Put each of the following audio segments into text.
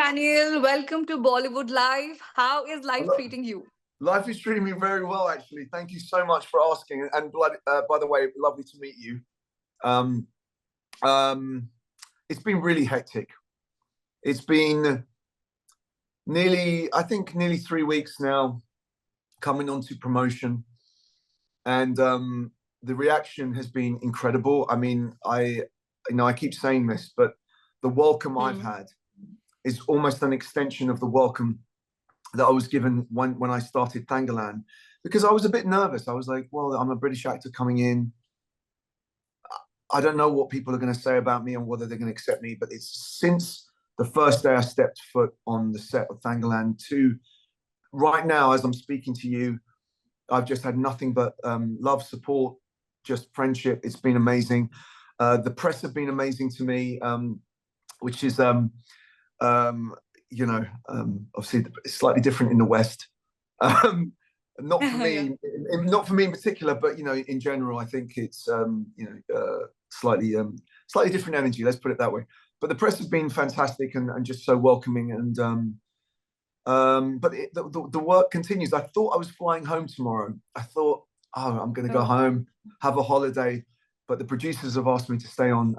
Daniel. Welcome to Bollywood Live. How is life Hello. treating you? Life is treating me very well, actually. Thank you so much for asking. And by the way, lovely to meet you. Um, um, it's been really hectic. It's been nearly 3 weeks now, coming onto promotion, and the reaction has been incredible. I mean, I keep saying this, but the welcome I've Hmm. had is almost an extension of the welcome that I was given when I started Thangalaan, because I was a bit nervous. I was like, well, I'm a British actor coming in. I don't know what people are going to say about me and whether they're going to accept me. But it's since the first day I stepped foot on the set of Thangalaan to right now, as I'm speaking to you, I've just had nothing but love, support, just friendship. It's been amazing. The press have been amazing to me, which is um, obviously it's slightly different in the West. Um, not for Yeah. me, not for me in particular, but in general, I think it's slightly different energy. Let's put it that way. But the press have been fantastic and just so welcoming. And but the work continues. I thought I was flying home tomorrow. I thought, oh, I'm going to go Oh. home, have a holiday. But the producers have asked me to stay on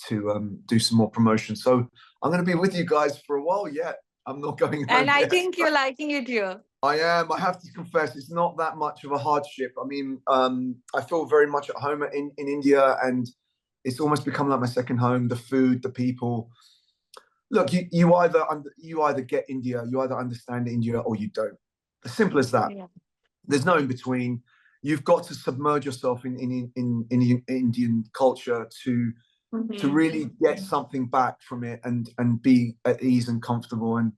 to do some more promotion. So I'm going to be with you guys for a while yet. I'm not going And home I yet. think you're liking it here. I am. I have to confess, it's not that much of a hardship. I mean, I feel very much at home in India, and it's almost become like my second home. The food, the people. Look, you either get India, you either understand India, or you don't. As simple as that. Yeah. There's no in between. You've got to submerge yourself in Indian culture to Hmm. really get something back from it and be at ease and comfortable.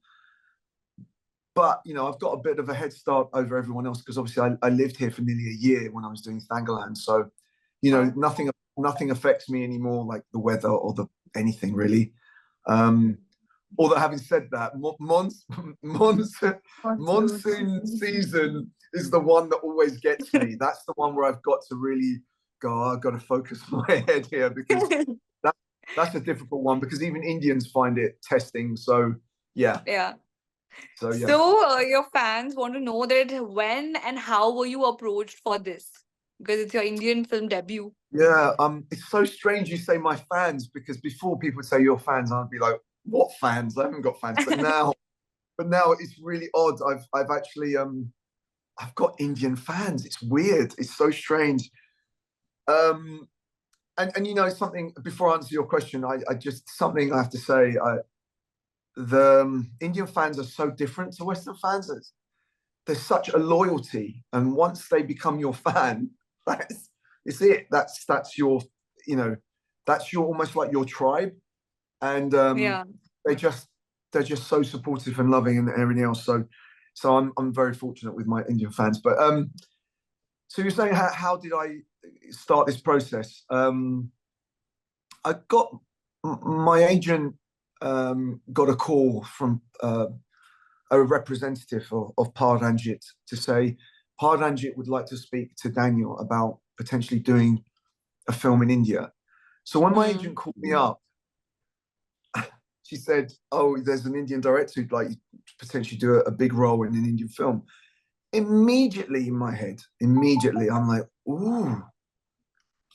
But I've got a bit of a head start over everyone else because obviously I lived here for nearly a year when I was doing Thangalaan. So, Oh. nothing affects me anymore, like the weather or the anything really. Um, Although having said that, monsoon season is the one that always gets me. That's the one where I've got to really go, oh, I've got to focus my head here because that, that's a difficult one because even Indians find it testing. So yeah, Yeah. so yeah. So, your fans want to know that when and how were you approached for this? Because it's your Indian film debut. Yeah, it's so strange you say my fans because before people would say your fans, I'd be like, what fans? I haven't got fans. But now it's really odd. I've actually I've got Indian fans. It's weird. It's so strange. Um, and something before I answer your question, I just something I have to say. The Indian fans are so different to Western fans. There's such a loyalty, and once they become your fan, that's it's it. That's your, you know, that's your almost like your tribe, and Yeah. they just they're just so supportive and loving and everything else. So I'm very fortunate with my Indian fans. But so you're saying how did I start this process? I got my agent got a call from a representative of Paranjit to say Paranjit would like to speak to Daniel about potentially doing a film in India. So when my Hmm. agent called me up, she said, "Oh, there's an Indian director who'd like you to potentially do a big role in an Indian film." Immediately in my head, I'm like, "Ooh,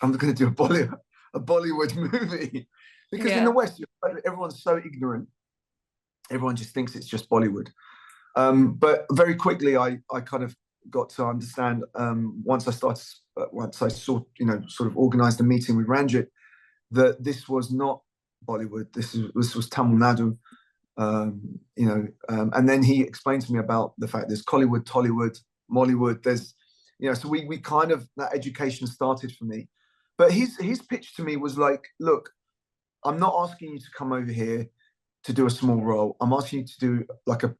I'm going to do a Bollywood movie," because in the Yeah. West, everyone's so ignorant. Everyone just thinks it's just Bollywood. But very quickly, I kind of got to understand once I saw sort of organised a meeting with Ranjit that this was not Bollywood. This was Tamil Nadu. And then he explained to me about the fact there's Collywood, Tollywood, Mollywood. There's so we kind of that education started for me. But his pitch to me was like, look, I'm not asking you to come over here to do a small role. I'm asking you to do like a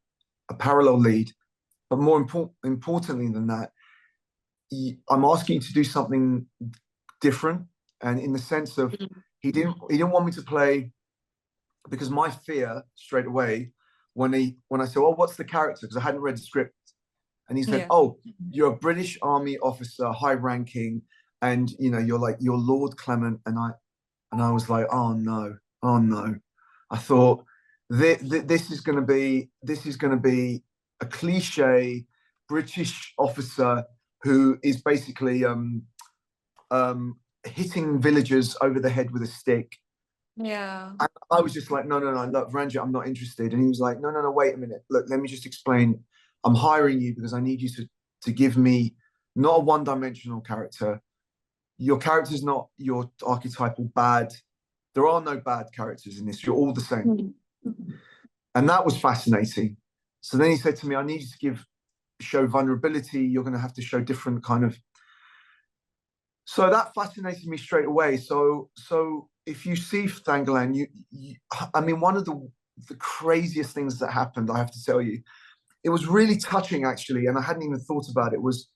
parallel lead, but more importantly than that, I'm asking you to do something different. And in the sense of he didn't want me to play because my fear straight away when I said, "Oh, what's the character?" Because I hadn't read the script, and he said, Yeah. "Oh, you're a British Army officer, high ranking, and you're Lord Clement." And I was like, "Oh no, oh no." I thought this is going to be a cliche British officer who is basically hitting villagers over the head with a stick. Yeah. And I was just like, no, look, Ranjit, I'm not interested. And he was like, no, wait a minute. Look, let me just explain. I'm hiring you because I need you to give me not a one-dimensional character. Your character's not your archetypal bad. There are no bad characters in this. You're all the same. And that was fascinating. So then he said to me, I need you to show vulnerability. You're going to have to show different kind of. So that fascinated me straight away. So if you see Thangalaan, I mean, one of the craziest things that happened, I have to tell you, it was really touching actually, and I hadn't even thought about it, was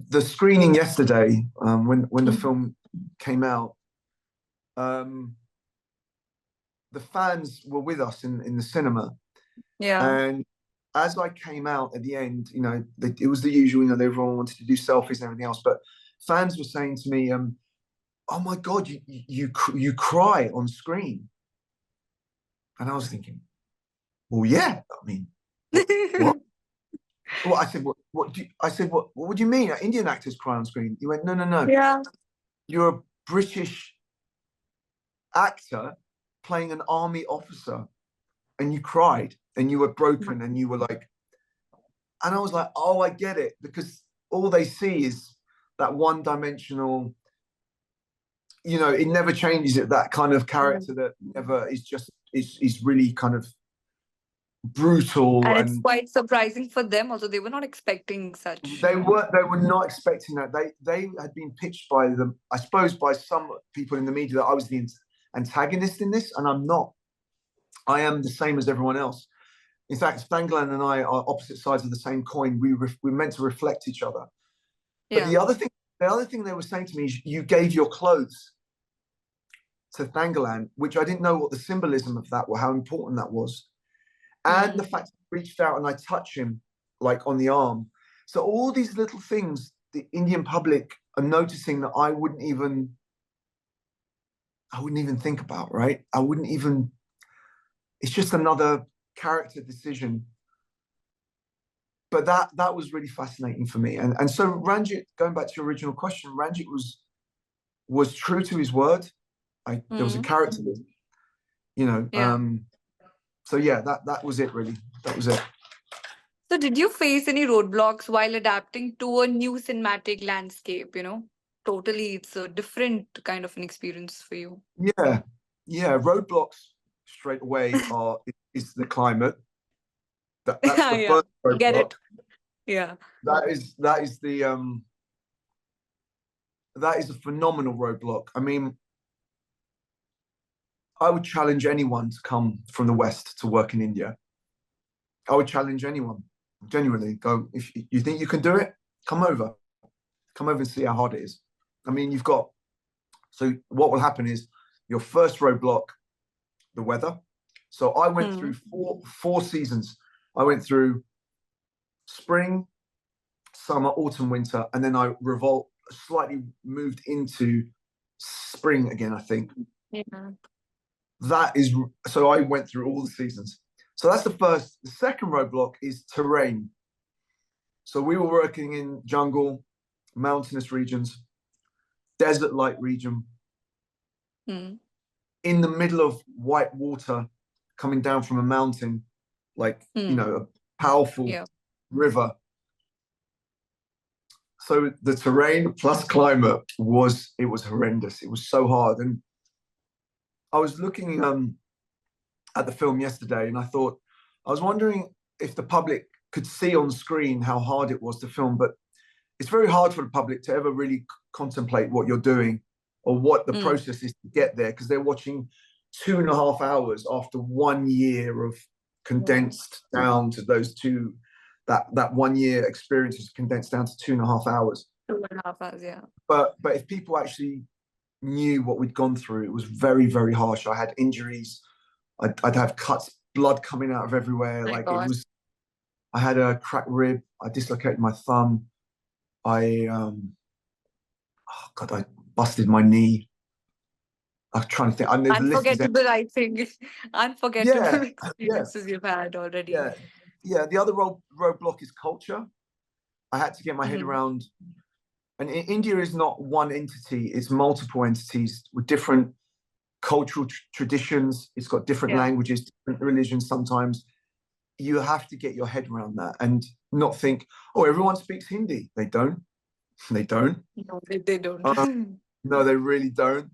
the screening yesterday, when the film came out. The fans were with us in the cinema. Yeah. And as I came out at the end, you know, it was the usual, you know, everyone wanted to do selfies and everything else, but fans were saying to me, oh my God, you cry on screen. And I was thinking, well, yeah, I mean, what? Well, I said, what would you mean? Indian actors cry on screen? He went, no. Yeah. You're a British actor playing an army officer and you cried and you were broken and you were like, and I was like, oh, I get it, because all they see is that one-dimensional, you know, it never changes it, that kind of character that never is just is really kind of brutal. And it's quite surprising for them also. They were not expecting such. They were not expecting that. They had been pitched by them, I suppose, by some people in the media that I was the antagonist in this, and I'm not. I am the same as everyone else. In fact, Thangalaan and I are opposite sides of the same coin. We're meant to reflect each other. But the other thing they were saying to me is, you gave your clothes to Thangalaan, which I didn't know what the symbolism of that were, how important that was. And the fact I reached out and I touched him like on the arm. So all these little things the Indian public are noticing that I wouldn't even think about, right? It's just another character decision. But that was really fascinating for me. And so Ranjit, going back to your original question, Ranjit was true to his word. There was a character, you know. Yeah. So yeah, that was it really. That was it. So did you face any roadblocks while adapting to a new cinematic landscape, you know? Totally, it's a different kind of an experience for you. Yeah. Roadblocks straight away is the climate. That's the first roadblock. Get it. Yeah. That is a phenomenal roadblock. I mean, I would challenge anyone to come from the West to work in India. I would challenge anyone, genuinely. Go, if you think you can do it, come over and see how hard it is. I mean, so what will happen is your first roadblock, the weather. So I went through four seasons. I went through spring, summer, autumn, winter, and then I slightly moved into spring again, I think. Yeah. So I went through all the seasons. So that's the first. The second roadblock is terrain. So we were working in jungle, mountainous regions, desert-like region, in the middle of white water coming down from a mountain, like, you know, a powerful river. So the terrain plus climate was horrendous. It was so hard. And I was looking at the film yesterday, and I was wondering if the public could see on screen how hard it was to film, but it's very hard for the public to ever really contemplate what you're doing or what the process is to get there, because they're watching 2.5 hours after 1 year of condensed down to those two. That 1 year experience is condensed down to 2.5 hours. 2.5 hours, yeah. But if people actually knew what we'd gone through, it was very, very harsh. I had injuries. I'd have cuts, blood coming out of everywhere. I had a cracked rib. I dislocated my thumb. I busted my knee. I'm trying to think. I know the list is Unforgettable, I think. yeah, Unforgettable yeah, experiences you've had already. yeah, yeah. The other roadblock is culture. I had to get my head Mhm. around, and India is not one entity; it's multiple entities with different cultural traditions. It's got different Yeah. languages, different religions. Sometimes you have to get your head around that and not think, oh, everyone speaks Hindi. They don't. They don't. No, they don't. Uh, no, they really don't.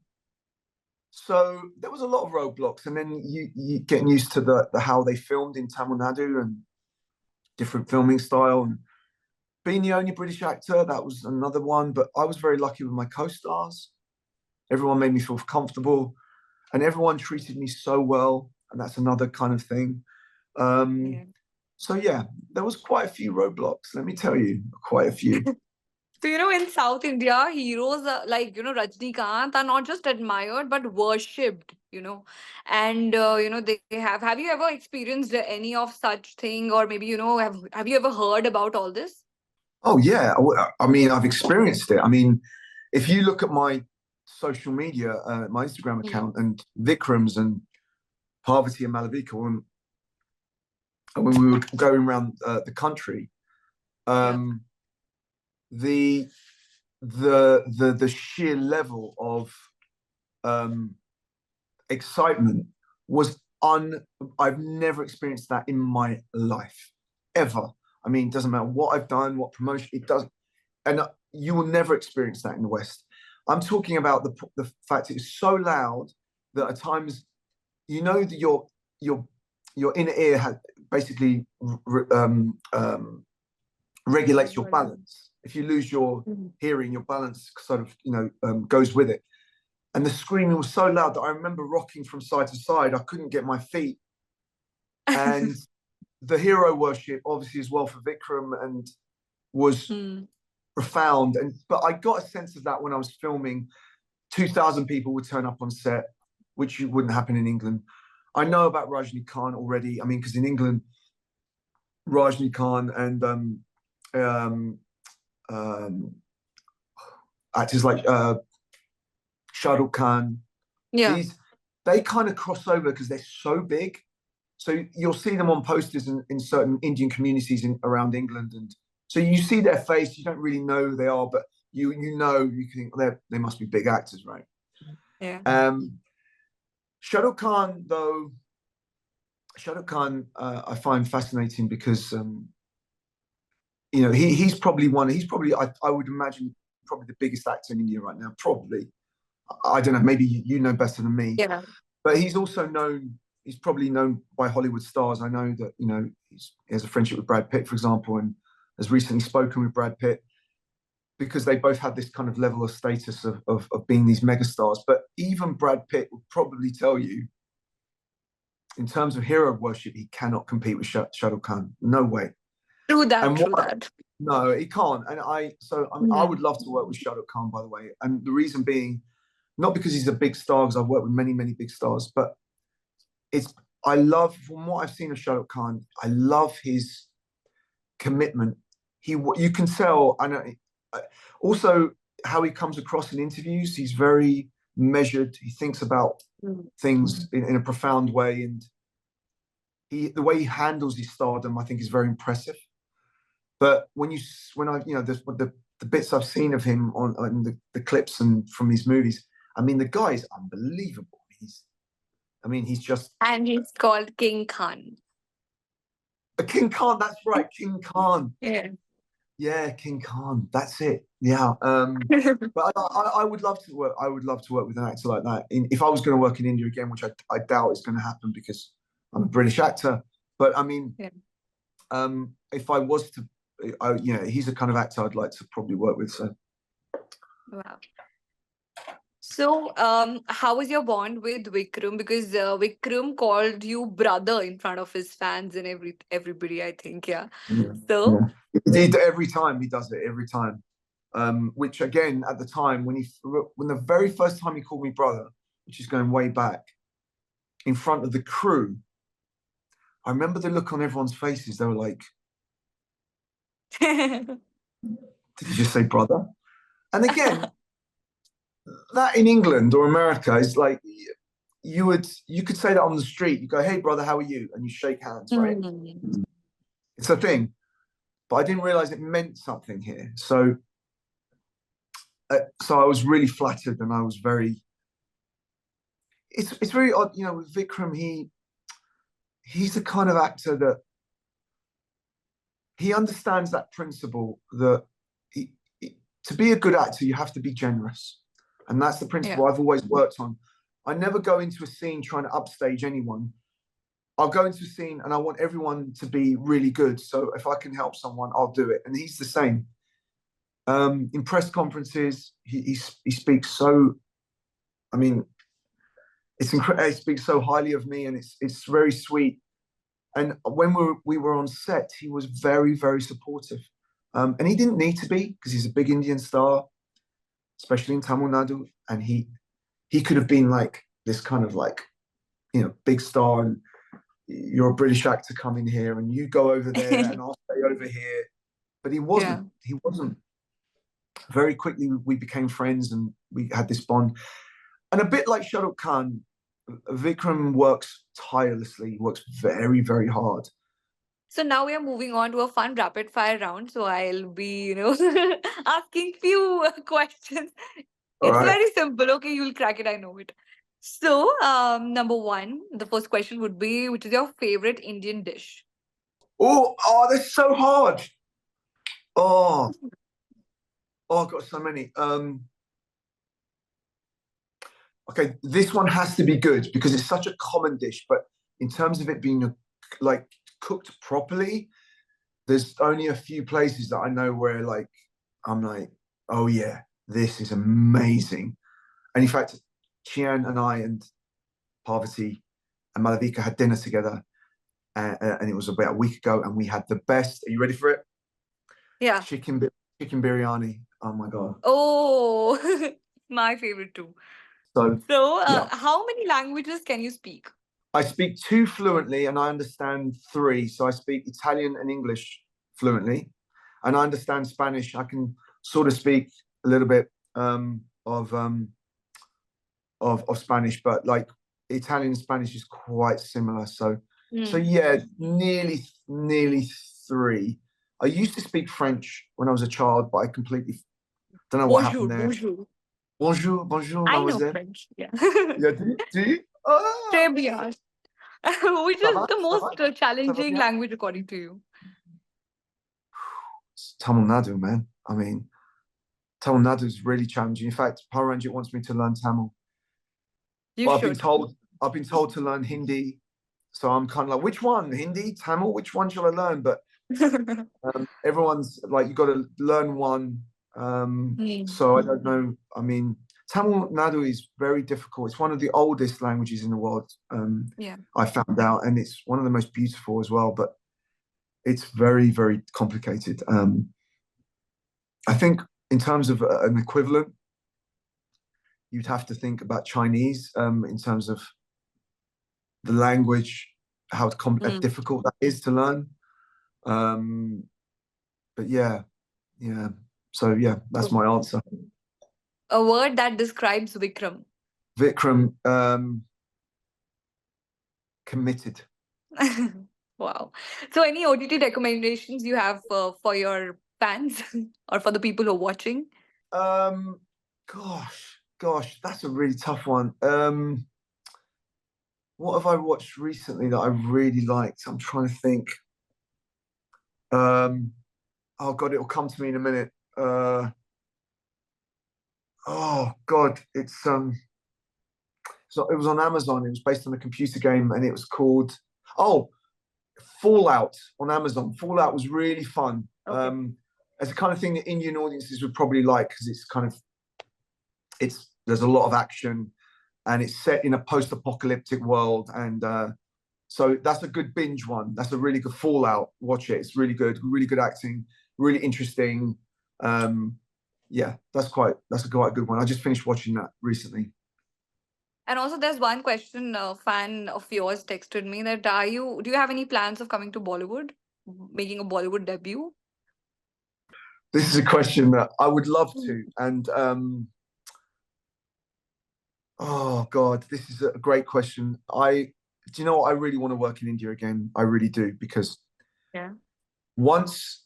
So there was a lot of roadblocks, and then you getting used to the how they filmed in Tamil Nadu and different filming style, and being the only British actor, that was another one. But I was very lucky with my co-stars. Everyone made me feel comfortable, and everyone treated me so well, and that's another kind of thing. Um, Yeah. so yeah, there was quite a few roadblocks. Let me tell you, quite a few. So, in South India, heroes like, Rajnikant are not just admired, but worshipped, And, they have you ever experienced any of such thing? Or maybe, have you ever heard about all this? Oh yeah, I mean, I've experienced it. I mean, if you look at my social media, my Instagram Hmm. account, and Vikram's and Parvati and Malavika, when we were going around the country, Yeah. um, the the sheer level of um, excitement was un. I've never experienced that in my life ever. I mean, it doesn't matter what I've done, what promotion it does, and you will never experience that in the West. I'm talking about the fact it's so loud that at times that your your inner ear has basically regulates your balance. If you lose your Mhm. hearing, your balance sort of goes with it. And the screaming was so loud that I remember rocking from side to side. I couldn't get my feet. And the hero worship, obviously, as well for Vikram, and was Hmm. profound. But I got a sense of that when I was filming. 2,000 people would turn up on set, which wouldn't happen in England. I know about Rajni Khan already. I mean, because in England, Rajni Khan and um, um, actors like Shah Rukh Khan, Yeah. these they kind of cross over because they're so big. So you'll see them on posters in certain Indian communities around England, and so you see their face. You don't really know who they are, but you think they must be big actors, right? Yeah. Shah Rukh Khan, though, Shah Rukh Khan, I find fascinating because he's probably I would imagine probably the biggest actor in India right now. Probably, I don't know. Maybe you know better than me, Yeah. but he's also known. He's probably known by Hollywood stars. I know that he has a friendship with Brad Pitt, for example, and has recently spoken with Brad Pitt because they both had this kind of level of status of being these megastars. But even Brad Pitt would probably tell you, in terms of hero worship, he cannot compete with Shah Rukh Khan. No way. True that, And true what? that. No, he can't. And I Yeah. would love to work with Shah Rukh Khan, by the way. And the reason being, not because he's a big star, because I've worked with many, many big stars, but it's I love from what I've seen of Shah Rukh Khan. I love his commitment. You can tell. I know. Also, how he comes across in interviews. He's very measured. He thinks about Mm. things in a profound way, and the way he handles his stardom, I think, is very impressive. But when I the bits I've seen of him on the clips and from his movies, I mean, the guy is unbelievable. He's just And he's called King Khan. a King Khan. That's right, King Khan. Yeah. Yeah, King Khan. That's it. Yeah. But I would love to work. I would love to work with an actor like that. If I was going to work in India again, which I doubt is going to happen because I'm a British actor. But I mean, Yeah. if I was to, he's the kind of actor I'd like to probably work with. So Wow. So, how was your bond with Vikram? Because Vikram called you brother in front of his fans and everybody, I think. Yeah. yeah, So, yeah. Every time he does it, every time. Which again, at the time when the very first time he called me brother, which is going way back, in front of the crew, I remember the look on everyone's faces. They were like, "Did you just say brother?" And again, that in England or America is like you could say that on the street. You go, "Hey, brother, how are you?" and you shake hands, right? Mm. It's a thing. But I didn't realize it meant something here. So I was really flattered, and I was very. It's very odd, with Vikram. He's the kind of actor that he understands that principle that to be a good actor, you have to be generous, and that's the Yeah. principle I've always worked on. I never go into a scene trying to upstage anyone. I'll go into a scene and I want everyone to be really good. So if I can help someone, I'll do it. And he's the same. In press conferences, he speaks so. I mean, it's incredible. He speaks so highly of me, and it's very sweet. And when we were on set, he was very very supportive, and he didn't need to be because he's a big Indian star, especially in Tamil Nadu, and he could have been like this kind of like big star, and you're a British actor coming here, and you go over there, and I'll stay over here. But he Yeah. wasn't. He wasn't. Very quickly, we became friends, and we had this bond. And a bit like Shah Rukh Khan, Vikram works tirelessly. He works very, very hard. So now we are moving on to a fun rapid fire round. So I'll be, asking few questions. All It's right. very simple. Okay, you'll crack it. I know it. So, number one, the first question would be, which is your favorite Indian dish? Oh, that's so hard. Oh, I've got so many. Okay, this one has to be good because it's such a common dish. But in terms of it being like cooked properly, there's only a few places that I know where like I'm like, oh yeah, this is amazing. And in fact, Chian and I and Parvati and Malavika had dinner together, and it was about a week ago, and we had the best. Are you ready for it? Yeah. Chicken chicken biryani. Oh my god. Oh, my favorite too. So So, yeah, how many languages can you speak? I speak two fluently, and I understand three. So I speak Italian and English fluently, and I understand Spanish. I can sort of speak a little bit of Spanish, but like Italian and Spanish is quite similar. So Hmm. yeah, nearly three. I used to speak French when I was a child, but I completely don't know what Bonjour, happened there. bonjour. Bonjour, bonjour, I know mademoiselle. French. Yeah. Yeah, do you? Ah, Très bien. Which ça is va, the ça va, most ça va challenging bien. language according to you? It's Tamil Nadu, man. I mean, Tamil Nadu is really challenging. In fact, Paranjit wants me to learn Tamil, You but I've been should. told I've been told to learn Hindi. So I'm kind of like, which one? Hindi, Tamil? Which one shall I learn? But everyone's like, you got to learn one. Hmm. So I don't know. I mean, Tamil Nadu is very difficult. It's one of the oldest languages in the world. Yeah. I found out, and it's one of the most beautiful as well. But it's very, very complicated. I think in terms of an equivalent, you'd have to think about Chinese in terms of the language, how Hmm. difficult that is to learn. Um, but yeah. So yeah, that's my answer. A word that describes Vikram. Vikram, committed. Wow. So, any OTT recommendations you have for your fans or for the people who are watching? Um, gosh, that's a really tough one. What have I watched recently that I really liked? I'm trying to think. Um, oh God, it'll come to me in a minute. Oh God, so it was on Amazon. It was based on a computer game, and it was called oh Fallout on Amazon. Fallout was really fun. Okay. It's the kind of thing that Indian audiences would probably like because it's there's a lot of action, and it's set in a post-apocalyptic world, and so that's a good binge one. That's a really good Fallout. Watch it. It's really good acting, really interesting. Um, yeah, that's a quite good one. I just finished watching that recently. And also, there's one question a fan of yours texted me that do you have any plans of coming to Bollywood, making a Bollywood debut? This is a question that I would love to, and Oh God, this is a great question. Do you know what? I really want to work in India again. I really do, because Yeah. once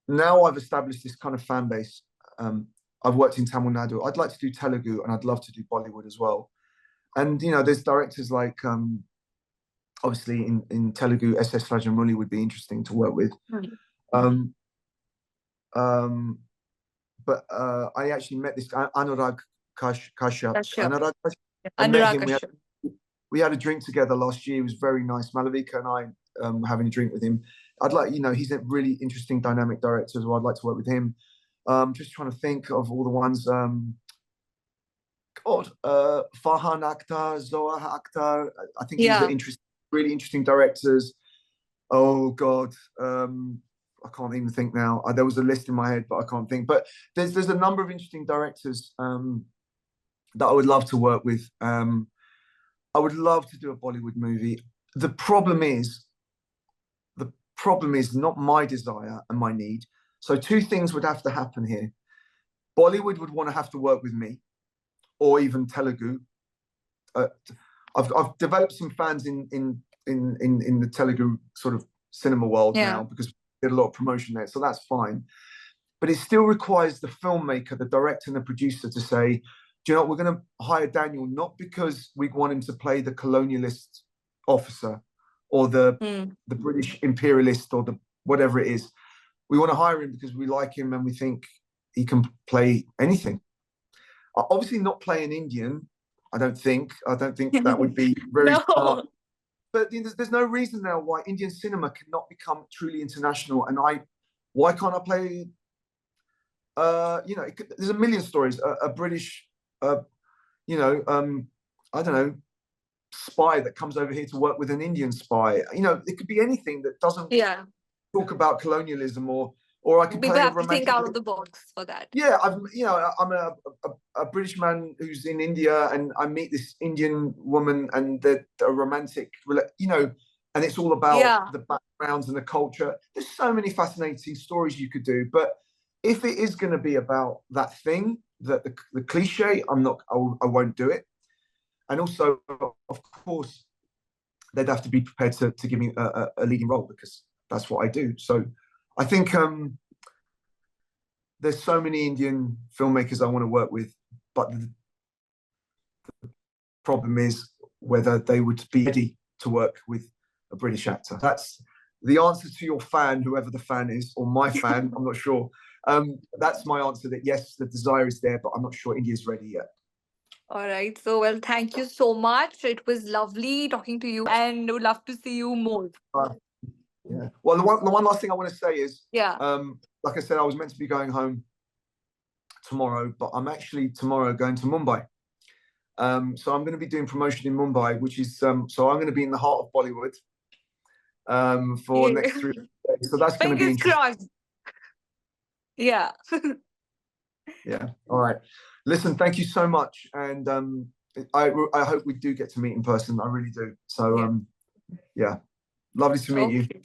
now I've established this kind of fan base. Um, I've worked in Tamil Nadu. I'd like to do Telugu, and I'd love to do Bollywood as well. And there's directors like obviously in Telugu, S.S. Rajamouli would be interesting to work with. Mm. Um, um, but I actually met this guy, Anurag Kashyap. Kashyap. Anurag Kashyap. I met Anurag him. Kashyap. We had a drink together last year. It was very nice. Malavika and I having a drink with him. I'd like, he's a really interesting dynamic director as well. I'd like to work with him. Just trying to think of all the ones. God, Farhan Akhtar, Zohar Akhtar. I think these are Yeah. interesting, really interesting directors. Oh God, I can't even think now. There was a list in my head, but I can't think. But there's a number of interesting directors that I would love to work with. I would love to do a Bollywood movie. The problem is, the problem is not my desire and my need. So two things would have to happen here. Bollywood would want to have to work with me, or even Telugu. Uh, I've developed some fans in the Telugu sort of cinema world Yeah. now, because we did a lot of promotion there, so that's fine. But it still requires the filmmaker, the director, and the producer to say, do you know what, we're going to hire Daniel not because we want him to play the colonialist officer or the Mm. British imperialist or the whatever it is. We want to hire him because we like him and we think he can play anything. Obviously, not play an Indian. I don't think. That would be very smart. No. But there's no reason now why Indian cinema cannot become truly international. And why can't I play? There's a million stories. A British, uh, I don't know, spy that comes over here to work with an Indian spy. It could be anything that doesn't Yeah. talk about colonialism, or I could People play a have to think romantic. out of the box for that. Yeah, I'm a British man who's in India, and I meet this Indian woman, and they're a romantic, and it's all about Yeah. the backgrounds and the culture. There's so many fascinating stories you could do, but if it is going to be about that thing, that the cliche, I won't do it. And also, of course, they'd have to be prepared to give me a leading role, because that's what I do. So I think there's so many Indian filmmakers I want to work with, but the problem is whether they would be ready to work with a British actor. That's the answer to your fan, whoever the fan is, or my fan. I'm not sure. That's my answer. That yes, the desire is there, but I'm not sure India's ready yet. All right. So, well, thank you so much. It was lovely talking to you and would love to see you more. Yeah. Well, the one last thing I want to say is, Yeah. like I said, I was meant to be going home tomorrow, but I'm actually tomorrow going to Mumbai. So I'm going to be doing promotion in Mumbai, which is so I'm going to be in the heart of Bollywood for Yeah. next 3 days. So that's going to be Fingers interesting. crossed. Yeah. Yeah. All right. Listen, thank you so much, and I hope we do get to meet in person. I really do. So Yeah. yeah, lovely to meet you. Okay.